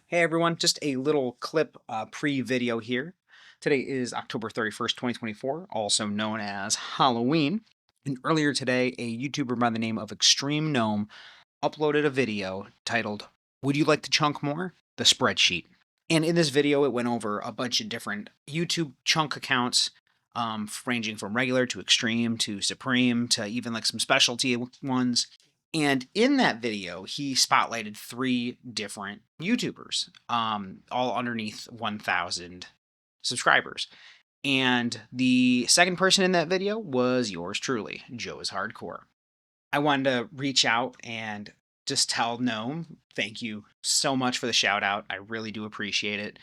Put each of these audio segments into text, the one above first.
Hey everyone, just a little clip pre-video here. Today is October 31st, 2024, also known as Halloween. And earlier today, a YouTuber by the name of Extreme Gnome uploaded a video titled, "Would you like to chunk more? The Spreadsheet." And in this video, it went over a bunch of different YouTube chunk accounts, ranging from regular to extreme to supreme to even like some specialty ones. And in that video, he spotlighted three different YouTubers, all underneath 1,000 subscribers. And the second person in that video was yours truly, Joe is Hardcore. I wanted to reach out and just tell Gnome, thank you so much for the shout out. I really do appreciate it.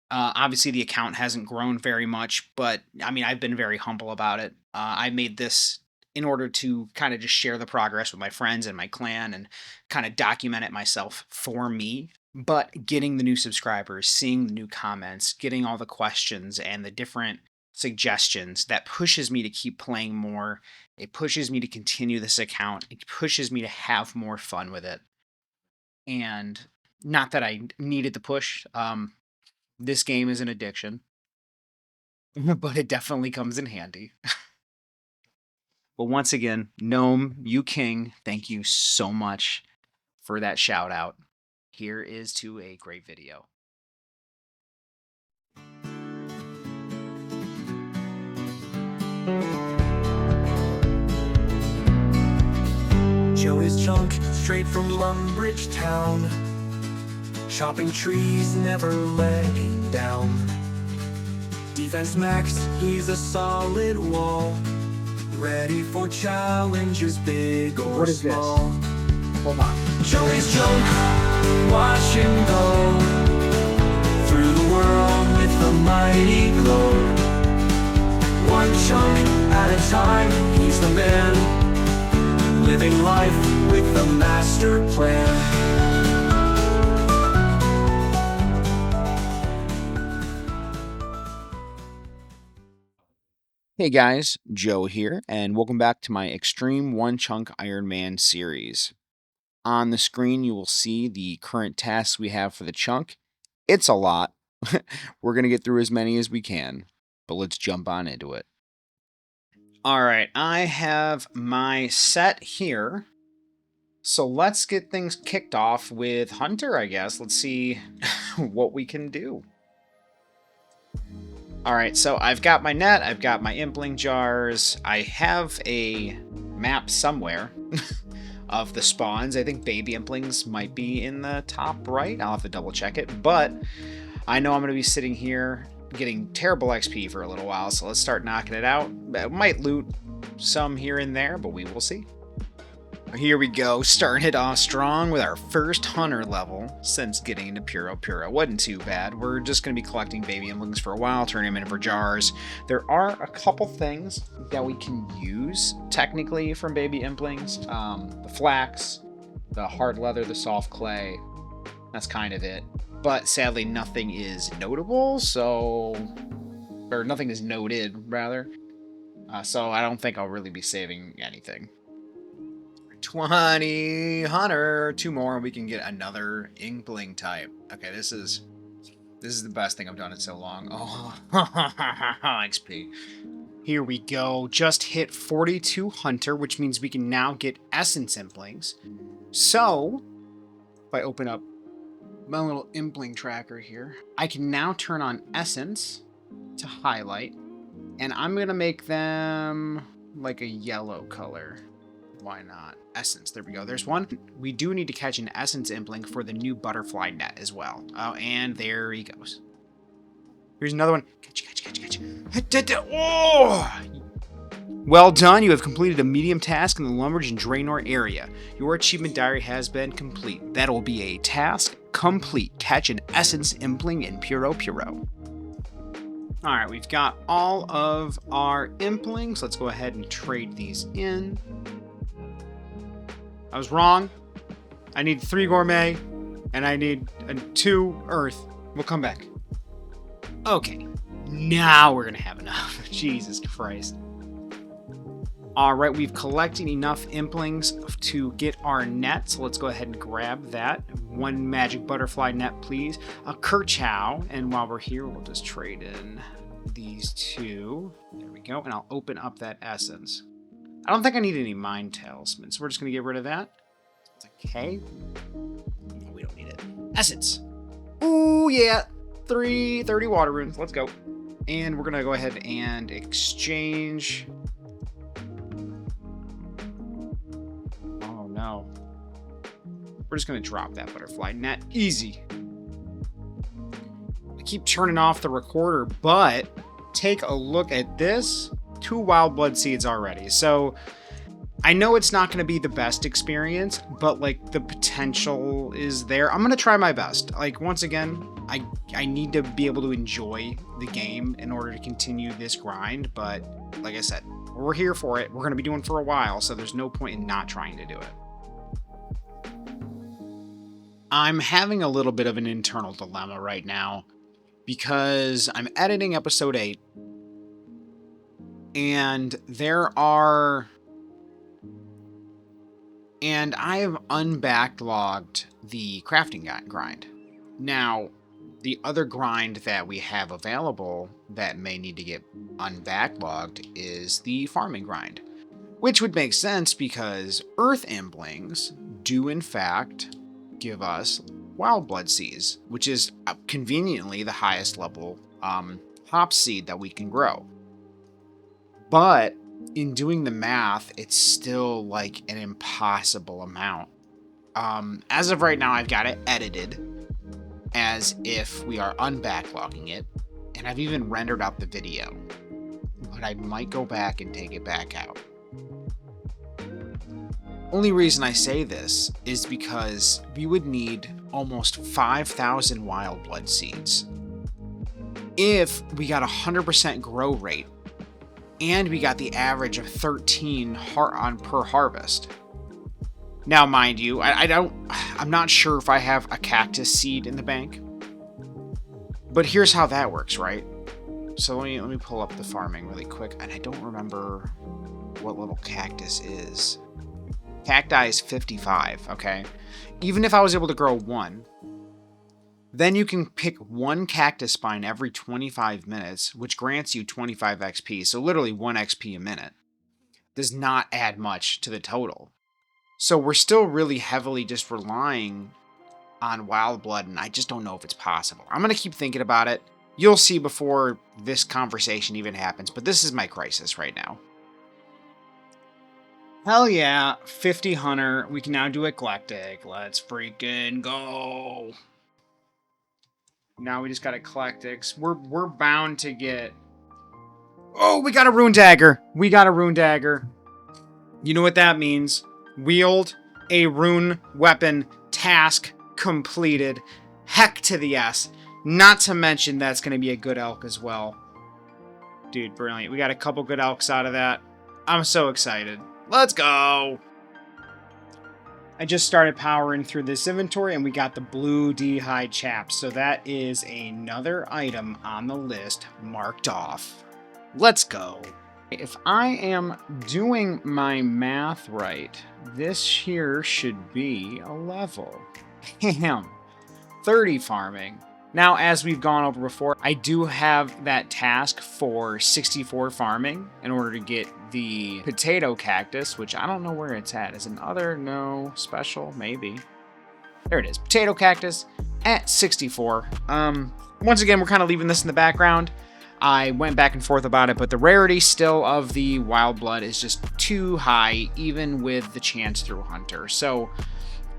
Obviously, the account hasn't grown very much, but I mean, I've been very humble about it. I made this in order to kind of just share the progress with my friends and my clan and kind of document it myself for me. But getting the new subscribers, seeing the new comments, getting all the questions and the different suggestions, that pushes me to keep playing more. It pushes me to continue this account. It pushes me to have more fun with it. And not that I needed the push. This game is an addiction, but it definitely comes in handy. But once again, Gnome, you king, thank you so much for that shout out. Here is to a great video. Joe is chunk, straight from Lumbridge town. Chopping trees, never letting down. Defense max, he's a solid wall. Ready for challenges, big or small. Hold on. Joe is chunk, watch him go through the world with the mighty glow. One chunk at a time, he's the man, living life with the master plan. Hey guys, Joe here, and welcome back to my Extreme 1chunk Ironman series. On the screen, you will see the current tasks we have for the chunk. It's a lot. We're going to get through as many as we can, but let's jump on into it. All right, I have my set here. So let's get things kicked off with Hunter, I guess. Let's see what we can do. All right, so I've got my net, I've got my impling jars, I have a map somewhere of the spawns. I think baby implings might be in the top right. I'll have to double check it, but I know I'm going to be sitting here getting terrible XP for a little while, so let's start knocking it out. I might loot some here and there, but we will see. Here we go, starting it off strong with our first hunter level since getting into Puro Puro. Wasn't too bad. We're just going to be collecting baby implings for a while, turning them in for jars. There are a couple things that we can use technically from baby implings. The flax, the hard leather, the soft clay. That's kind of it. But sadly, nothing is notable, or nothing is noted, rather. So I don't think I'll really be saving anything. 20 hunter, 2 more, and we can get another impling type. Okay, this is the best thing I've done in so long. Oh, XP. Here we go. Just hit 42 hunter, which means we can now get essence implings. So, if I open up my little impling tracker here, I can now turn on essence to highlight, and I'm gonna make them like a yellow color. Why not? Essence. There we go. There's one. We do need to catch an essence impling for the new butterfly net as well. Oh, and there he goes. Here's another one. Catch. Oh! Well done. You have completed a medium task in the Lumbridge and Draenor area. Your achievement diary has been complete. That'll be a task complete. Catch an essence impling in Puro Puro. All right, we've got all of our implings. Let's go ahead and trade these in. I was wrong. I need 3 gourmet, and I need 2 earth. We'll come back. Okay, now we're gonna have enough. Jesus Christ. All right, we've collected enough implings to get our net, so let's go ahead and grab that. One magic butterfly net, please. A Kerchow, and while we're here, we'll just trade in these two. There we go, and I'll open up that essence. I don't think I need any mind talismans, so we're just going to get rid of that. Okay. No, we don't need it. Essence. Ooh, yeah. 30 water runes. Let's go. And we're going to go ahead and exchange... No. We're just going to drop that butterfly net. Easy. I keep turning off the recorder, but take a look at this. 2 wild blood seeds already. So I know it's not going to be the best experience, but like the potential is there. I'm going to try my best. Like once again, I need to be able to enjoy the game in order to continue this grind. But like I said, we're here for it. We're going to be doing it for a while. So there's no point in not trying to do it. I'm having a little bit of an internal dilemma right now because I'm editing episode 8 and I have unbacklogged the crafting grind. Now, the other grind that we have available that may need to get unbacklogged is the farming grind, which would make sense because earth implings do in fact give us wild blood seeds, which is conveniently the highest level hop seed that we can grow. But in doing the math, it's still like an impossible amount. As of right now, I've got it edited as if we are unbacklogging it, and I've even rendered out the video, but I might go back and take it back out. Only reason I say this is because we would need almost 5,000 wild blood seeds if we got 100% grow rate and we got the average of 13 per harvest. Now, mind you, I'm not sure if I have a cactus seed in the bank, but here's how that works, right? So let me pull up the farming really quick, and I don't remember what little cactus is. Cacti is 55, okay? Even if I was able to grow one, then you can pick one cactus spine every 25 minutes, which grants you 25 XP, so literally 1 XP a minute. Does not add much to the total. So we're still really heavily just relying on wild blood, and I just don't know if it's possible. I'm going to keep thinking about it. You'll see before this conversation even happens, but this is my crisis right now. Hell yeah, 50 hunter. We can now do eclectic. Let's freaking go. Now we just got eclectics. We're bound to get... Oh, we got a rune dagger. We got a rune dagger. You know what that means. Wield a rune weapon. Task completed. Heck to the S. Not to mention that's going to be a good elk as well. Dude, brilliant. We got a couple good elks out of that. I'm so excited. Let's go! I just started powering through this inventory and we got the blue D-hide chaps. So that is another item on the list marked off. Let's go. If I am doing my math right, this here should be a level. Damn. 30 farming. Now, as we've gone over before, I do have that task for 64 farming in order to get the potato cactus, which I don't know where it's at. Is it other? No. Special? Maybe. There it is. Potato cactus at 64. Once again, we're kind of leaving this in the background. I went back and forth about it, but the rarity still of the wild blood is just too high, even with the chance through hunter. So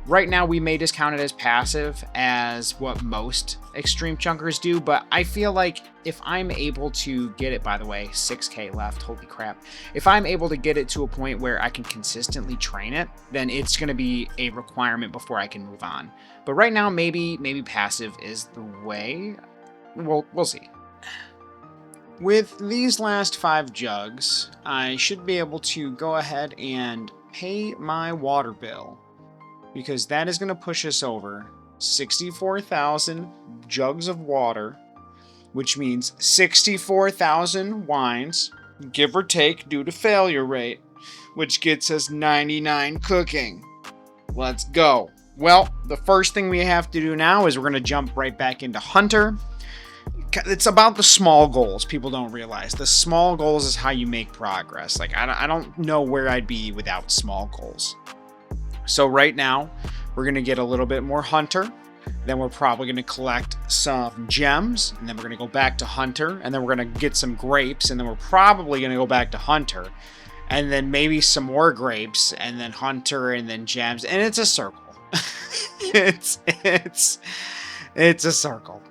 right now, we may discount it as passive as what most extreme chunkers do, but I feel like if I'm able to get it, by the way, 6K left, holy crap. If I'm able to get it to a point where I can consistently train it, then it's going to be a requirement before I can move on. But right now, maybe passive is the way. We'll see. With these last 5 jugs, I should be able to go ahead and pay my water bill, because that is going to push us over 64,000 jugs of water, which means 64,000 wines, give or take, due to failure rate. which gets us 99 cooking. Let's go. Well, the first thing we have to do now is we're going to jump right back into Hunter. It's about the small goals. People don't realize the small goals is how you make progress. Like, I don't know where I'd be without small goals. So right now, we're going to get a little bit more Hunter. Then we're probably going to collect some gems. And then we're going to go back to Hunter. And then we're going to get some grapes. And then we're probably going to go back to Hunter. And then maybe some more grapes. And then Hunter. And then gems. And it's a circle. it's a circle.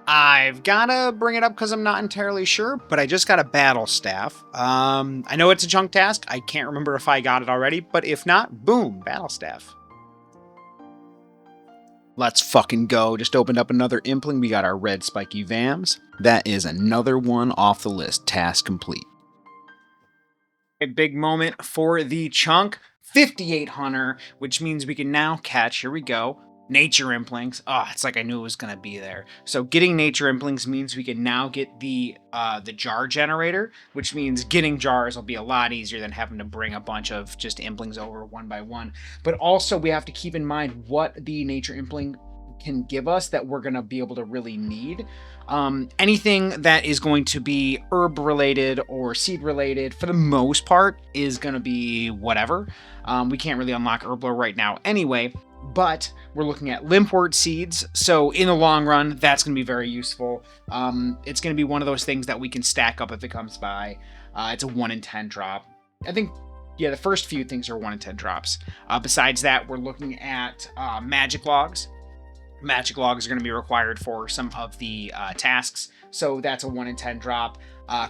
I've got to bring it up because I'm not entirely sure, but I just got a battle staff. I know it's a chunk task. I can't remember if I got it already, but if not, boom, battle staff. Let's fucking go. Just opened up another impling. We got our red spiky VAMs. That is another one off the list. Task complete. A big moment for the chunk. 58 Hunter, which means we can now catch, here we go, nature implings. Oh, it's like I knew it was going to be there. So getting nature implings means we can now get the jar generator, which means getting jars will be a lot easier than having to bring a bunch of just implings over one by one. But also we have to keep in mind what the nature impling can give us that we're going to be able to really need. Anything that is going to be herb related or seed related for the most part is going to be whatever. We can't really unlock Herbler right now anyway, but we're looking at limpwort seeds. So in the long run, that's going to be very useful. It's going to be one of those things that we can stack up if it comes by. It's a 1 in 10 drop. I think, yeah, the first few things are 1 in 10 drops. Besides that, we're looking at magic logs. Magic logs are going to be required for some of the tasks, so that's a 1 in 10 drop.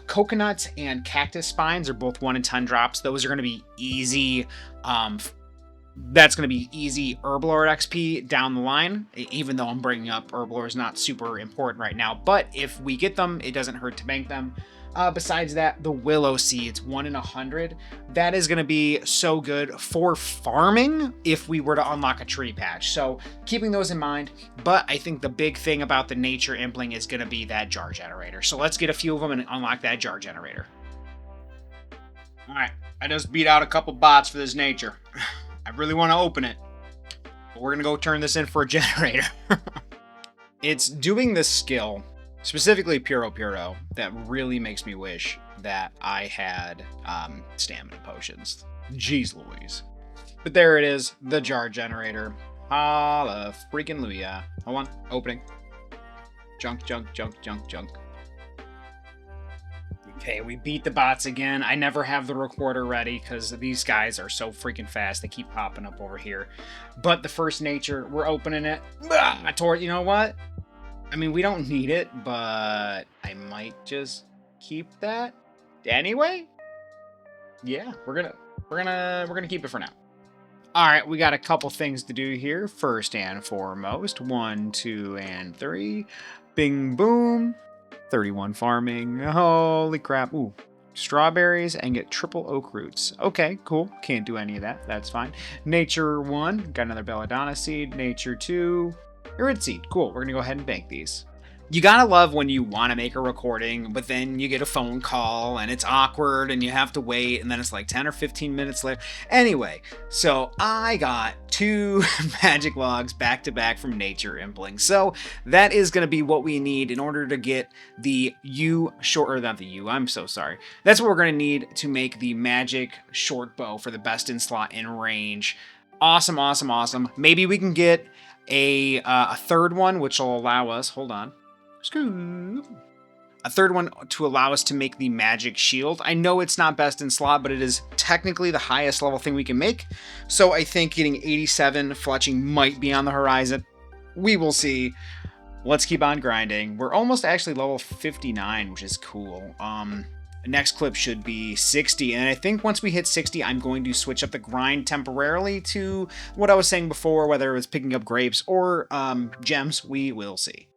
Coconuts and cactus spines are both 1 in 10 drops. Those are going to be easy. That's going to be easy Herblore XP down the line, even though I'm bringing up Herblore is not super important right now. But if we get them, it doesn't hurt to bank them. Besides that, the willow seeds, 1 in 100. That is going to be so good for farming if we were to unlock a tree patch. So keeping those in mind. But I think the big thing about the nature impling is going to be that jar generator. So let's get a few of them and unlock that jar generator. All right, I just beat out a couple bots for this nature. I really want to open it, but we're going to go turn this in for a generator. It's doing this skill, specifically Puro Puro, that really makes me wish that I had stamina potions. Jeez Louise. But there it is, the jar generator. Holla freaking Luya. Hold on, opening. Junk, junk, junk, junk, junk. Okay, we beat the bots again. I never have the recorder ready because these guys are so freaking fast. They keep popping up over here. But the first nature, we're opening it. You know what? I mean, we don't need it, but I might just keep that anyway. Yeah, we're gonna keep it for now. All right, we got a couple things to do here. First and foremost, 1, 2, and 3. Bing boom. 31 farming. Holy crap. Ooh. Strawberries and get triple oak roots. Okay, cool. Can't do any of that. That's fine. Nature 1. Got another belladonna seed. Nature 2. Irid seed. Cool. We're going to go ahead and bank these. You gotta love when you want to make a recording, but then you get a phone call and it's awkward and you have to wait and then it's like 10 or 15 minutes later. Anyway, so I got 2 magic logs back to back from nature impling. So that is going to be what we need in order to get the I'm so sorry. That's what we're going to need to make the magic short bow for the best in slot in range. Awesome, awesome, awesome. Maybe we can get a third one, which will allow us, hold on. A third one to allow us to make the magic shield. I know it's not best in slot, but it is technically the highest level thing we can make. So I think getting 87 fletching might be on the horizon. We will see. Let's keep on grinding. We're almost actually level 59, which is cool. Next clip should be 60, and I think once we hit 60, I'm going to switch up the grind temporarily to what I was saying before, whether it was picking up grapes or gems. We will see.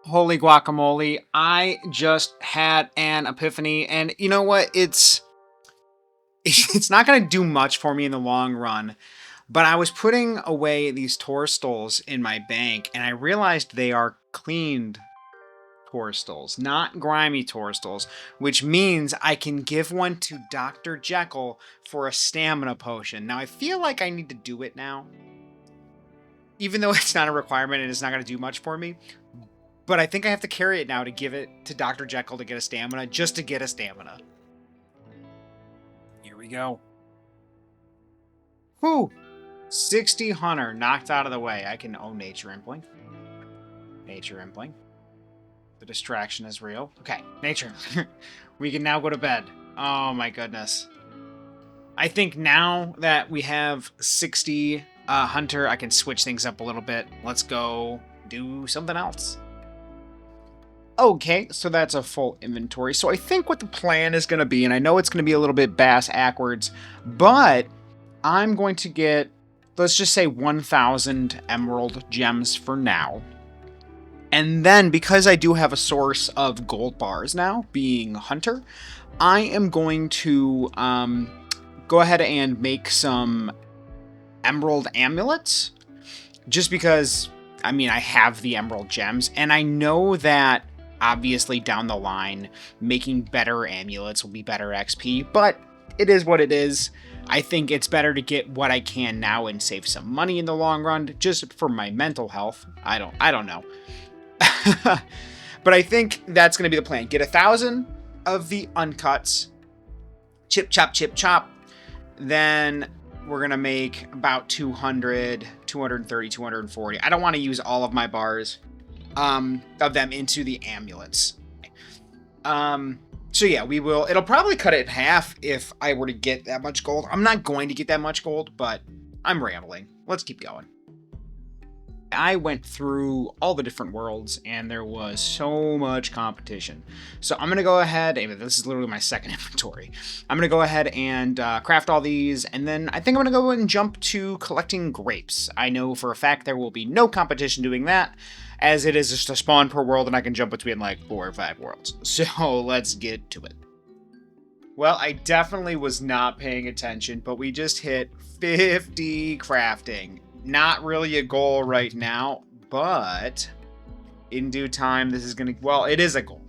Holy guacamole, I just had an epiphany, and you know what? It's not going to do much for me in the long run, but I was putting away these tourstoles in my bank, and I realized they are cleaned Torstals, not grimy Torstals, which means I can give one to Dr. Jekyll for a stamina potion. Now, I feel like I need to do it now, even though it's not a requirement and it's not going to do much for me. But I think I have to carry it now to give it to Dr. Jekyll to get a stamina, just to get a stamina. Here we go. Whew. 60 Hunter knocked out of the way. I can own Nature Impling. Nature Impling. The distraction is real. Okay, Nature. We can now go to bed. Oh my goodness. I think now that we have 60 Hunter, I can switch things up a little bit. Let's go do something else. Okay, so that's a full inventory. So I think what the plan is going to be, and I know it's going to be a little bit bass-ackwards, but I'm going to get, let's just say 1,000 emerald gems for now. And then, because I do have a source of gold bars now, being Hunter, I am going to go ahead and make some emerald amulets. Just because, I mean, I have the emerald gems, and I know that obviously down the line, making better amulets will be better XP, but it is what it is. I think it's better to get what I can now and save some money in the long run, just for my mental health. I don't know. But I think that's going to be the plan. Get 1,000 of the uncuts. Chip, chop, chip, chop. Then we're going to make about 200, 230, 240. I don't want to use all of my bars of them into the amulets. So yeah, we will. It'll probably cut it in half if I were to get that much gold. I'm not going to get that much gold, but I'm rambling. Let's keep going. I went through all the different worlds, and there was so much competition. So I'm going to go ahead, and this is literally my second inventory. I'm going to go ahead and craft all these, and then I think I'm going to go and jump to collecting grapes. I know for a fact there will be no competition doing that, as it is just a spawn per world, and I can jump between like 4 or 5 worlds. So let's get to it. Well, I definitely was not paying attention, but we just hit 50 crafting. Not really a goal right now, but in due time, this is going to, well, it is a goal.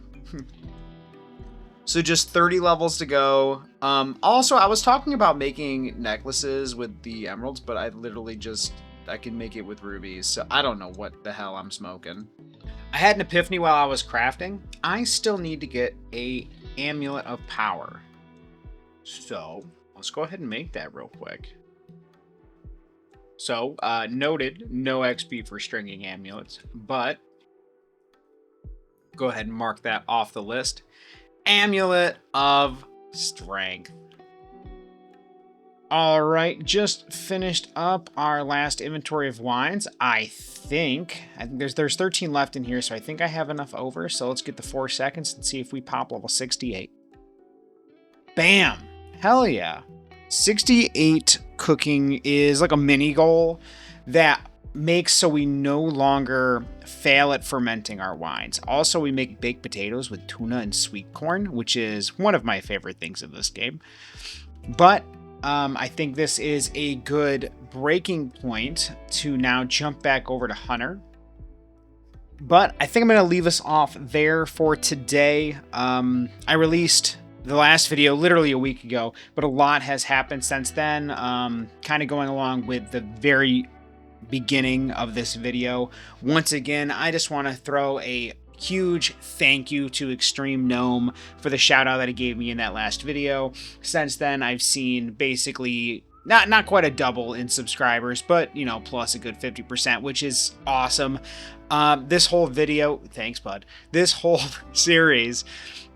So just 30 levels to go. Also, I was talking about making necklaces with the emeralds, but I literally just, I can make it with rubies. So I don't know what the hell I'm smoking. I had an epiphany while I was crafting. I still need to get a amulet of power. So let's go ahead and make that real quick. So, noted, no XP for stringing amulets, but go ahead and mark that off the list. Amulet of Strength. All right, just finished up our last inventory of wines. I think there's 13 left in here, so I think I have enough over. So let's get the 4 seconds and see if we pop level 68. Bam! Hell yeah. 68 cooking is like a mini goal that makes so we no longer fail at fermenting our wines. Also, we make baked potatoes with tuna and sweet corn, which is one of my favorite things in this game. But I think this is a good breaking point to now jump back over to Hunter. But I think I'm going to leave us off there for today. I released the last video literally a week ago, but a lot has happened since then. Kind of going along with the very beginning of this video. Once again, I just want to throw a huge thank you to Extreme Gnome for the shout out that he gave me in that last video. Since then, I've seen basically not quite a double in subscribers, but you know, plus a good 50%, which is awesome. This whole video, thanks bud, this whole series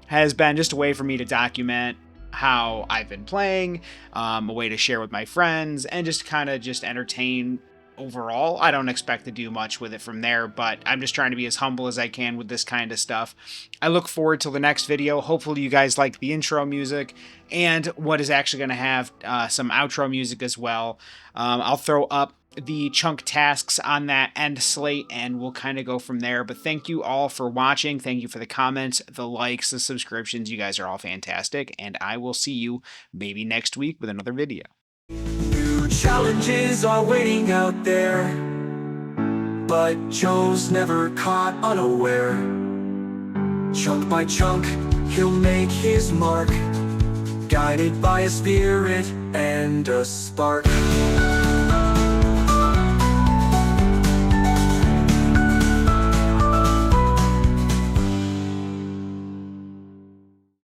has been just a way for me to document how I've been playing, a way to share with my friends, and just kind of just entertain overall. I don't expect to do much with it from there, but I'm just trying to be as humble as I can with this kind of stuff. I look forward to the next video. Hopefully you guys like the intro music and what is actually going to have some outro music as well. I'll throw up the chunk tasks on that end slate and we'll kind of go from there. But thank you all for watching. Thank you for the comments, the likes, the subscriptions. You guys are all fantastic, and I will see you maybe next week with another video. New challenges are waiting out there, but Joe's never caught unaware. Chunk by chunk, he'll make his mark, guided by a spirit and a spark.